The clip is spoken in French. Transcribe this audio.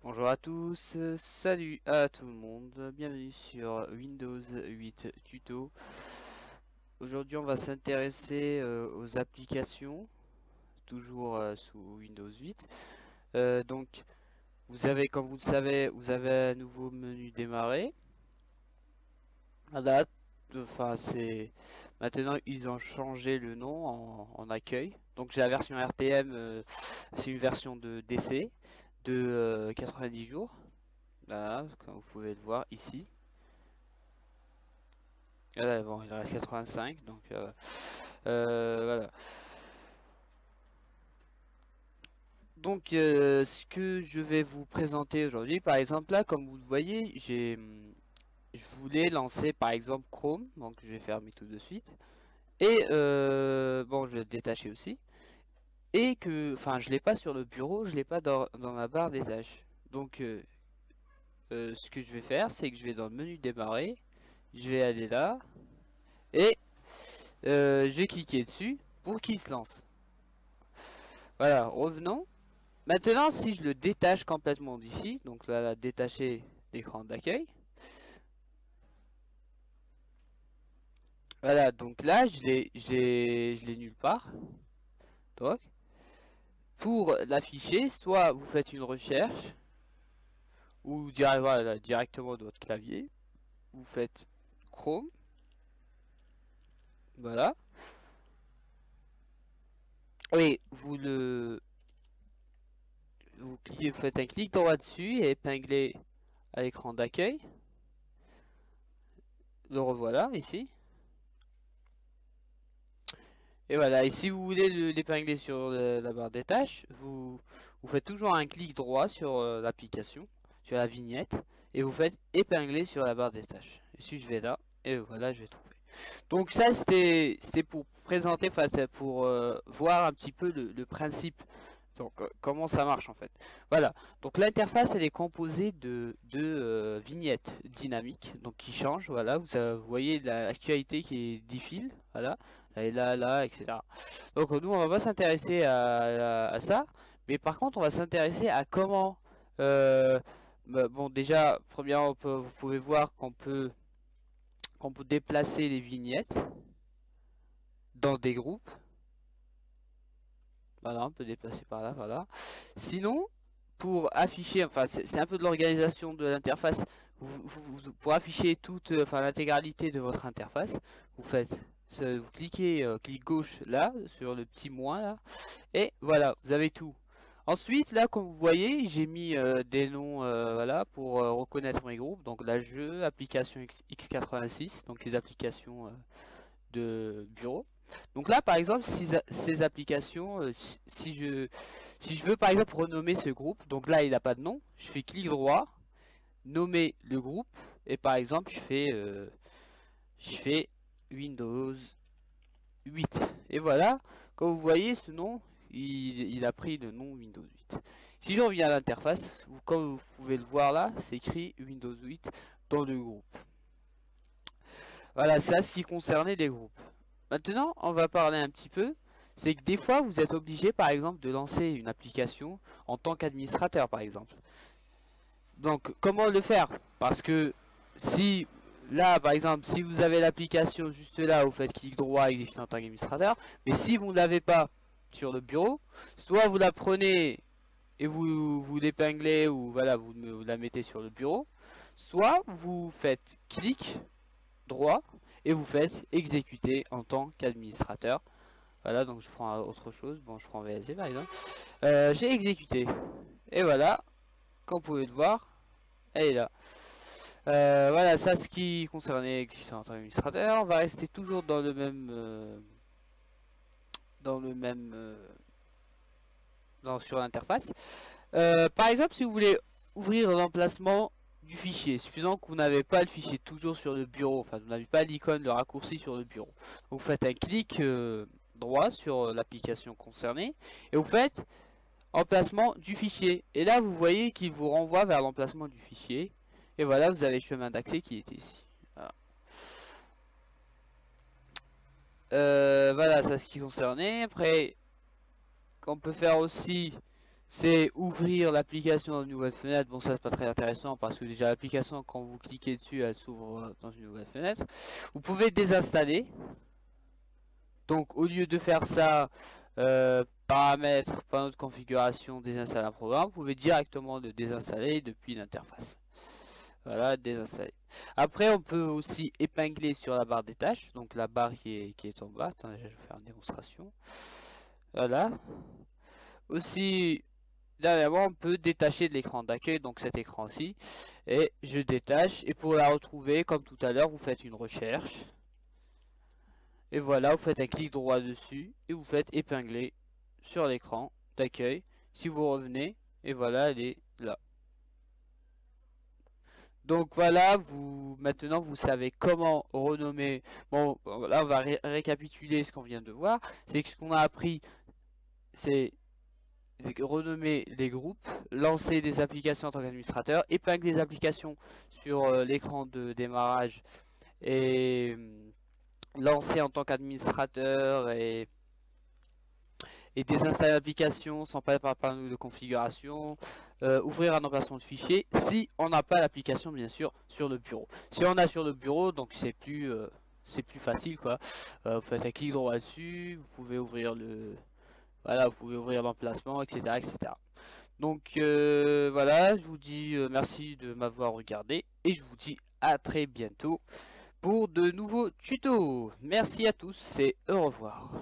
Bonjour à tous, salut à tout le monde, bienvenue sur Windows 8 Tuto. Aujourd'hui on va s'intéresser aux applications, toujours sous Windows 8. Donc vous avez, comme vous le savez, vous avez un nouveau menu démarrer. Voilà, enfin c'est... Maintenant ils ont changé le nom en accueil. Donc j'ai la version RTM, c'est une version de DC de 90 jours. Voilà, comme vous pouvez le voir ici. Voilà, bon, il reste 85, donc voilà. Donc, ce que je vais vous présenter aujourd'hui, par exemple, là, comme vous le voyez, je voulais lancer, par exemple, Chrome, donc je vais fermer tout de suite. Et, bon, je vais le détacher aussi. Et que, enfin, je l'ai pas sur le bureau, je l'ai pas dans ma barre des tâches. Donc, ce que je vais faire, c'est que je vais dans le menu démarrer, je vais aller là, et je vais cliquer dessus pour qu'il se lance. Voilà, revenons. Maintenant, si je le détache complètement d'ici, donc là, détacher l'écran d'accueil. Voilà, donc là, je l'ai nulle part. Donc, pour l'afficher, soit vous faites une recherche, ou voilà, directement de votre clavier. Vous faites Chrome. Voilà. Et vous cliquez, vous faites un clic droit dessus et épinglez à l'écran d'accueil. Le revoilà ici. Et voilà, et si vous voulez l'épingler sur la barre des tâches, vous faites toujours un clic droit sur l'application, sur la vignette, et vous faites épingler sur la barre des tâches. Et si je vais là, et voilà, je vais trouver. Donc ça, c'était pour présenter, enfin, pour voir un petit peu le principe. Donc comment ça marche en fait. Voilà, donc l'interface elle est composée de vignettes dynamiques, donc qui changent, voilà, vous voyez l'actualité qui défile, voilà, et là, etc. Donc nous on va pas s'intéresser à ça, mais par contre on va s'intéresser à comment, bon déjà, premièrement vous pouvez voir qu'on peut déplacer les vignettes dans des groupes. Voilà, on peut déplacer par là, voilà. Sinon, pour afficher, enfin c'est un peu de l'organisation de l'interface, pour afficher toute, enfin l'intégralité de votre interface, vous cliquez, clic gauche là, sur le petit moins là, et voilà, vous avez tout. Ensuite, là, comme vous voyez, j'ai mis des noms, voilà, pour reconnaître mes groupes. Donc là, jeu, application x86, donc les applications de bureau. Donc là, par exemple, ces applications, si je veux par exemple renommer ce groupe, donc là il n'a pas de nom, je fais clic droit, nommer le groupe, et par exemple je fais Windows 8. Et voilà, comme vous voyez, ce nom, il a pris le nom Windows 8. Si je reviens à l'interface, comme vous pouvez le voir là, c'est écrit Windows 8 dans le groupe. Voilà, c'est ce qui concernait les groupes. Maintenant, on va parler un petit peu. C'est que des fois, vous êtes obligé, par exemple, de lancer une application en tant qu'administrateur, par exemple. Donc, comment le faire? Parce que si, là, par exemple, si vous avez l'application juste là, vous faites clic droit, exécuter en tant qu'administrateur. Mais si vous ne l'avez pas sur le bureau, soit vous la prenez et vous l'épinglez, ou voilà, vous la mettez sur le bureau. Soit vous faites clic droit et vous faites exécuter en tant qu'administrateur. Voilà, donc je prends autre chose, bon je prends VLC par exemple. J'ai exécuté, et voilà, comme vous pouvez le voir, elle est là. Voilà, ça ce qui concernait exécution en tant qu'administrateur. On va rester toujours dans le même sur l'interface. Par exemple, si vous voulez ouvrir l'emplacement du fichier, suffisant que vous n'avez pas le fichier toujours sur le bureau, enfin vous n'avez pas l'icône, le raccourci sur le bureau. Donc, vous faites un clic droit sur l'application concernée et vous faites emplacement du fichier. Et là vous voyez qu'il vous renvoie vers l'emplacement du fichier. Et voilà, vous avez le chemin d'accès qui était ici. Voilà. Voilà, c'est ce qui concernait. Après, qu'on peut faire aussi, c'est ouvrir l'application dans une nouvelle fenêtre. Bon, ça c'est pas très intéressant parce que déjà l'application, quand vous cliquez dessus, elle s'ouvre dans une nouvelle fenêtre. Vous pouvez désinstaller. Donc au lieu de faire ça, paramètres, panneau de configuration, désinstaller un programme, vous pouvez directement le désinstaller depuis l'interface. Voilà, désinstaller. Après, on peut aussi épingler sur la barre des tâches, donc la barre qui est en bas. Attendez, je vais faire une démonstration. Voilà. Aussi, dernièrement, on peut détacher de l'écran d'accueil, donc cet écran-ci. Et je détache, et pour la retrouver, comme tout à l'heure, vous faites une recherche. Et voilà, vous faites un clic droit dessus, et vous faites épingler sur l'écran d'accueil. Si vous revenez, et voilà, elle est là. Donc voilà, maintenant vous savez comment renommer. Bon, là on va récapituler ce qu'on vient de voir. C'est que ce qu'on a appris, c'est renommer des groupes, lancer des applications en tant qu'administrateur, épingler des applications sur l'écran de démarrage et lancer en tant qu'administrateur et désinstaller l'application sans passer par panneau de configuration, ouvrir un emplacement de fichier si on n'a pas l'application bien sûr sur le bureau. Si on a sur le bureau, donc c'est plus facile quoi. Vous faites un clic droit dessus, vous pouvez ouvrir voilà, vous pouvez ouvrir l'emplacement, etc., etc. Donc voilà, je vous dis merci de m'avoir regardé et je vous dis à très bientôt pour de nouveaux tutos. Merci à tous et au revoir.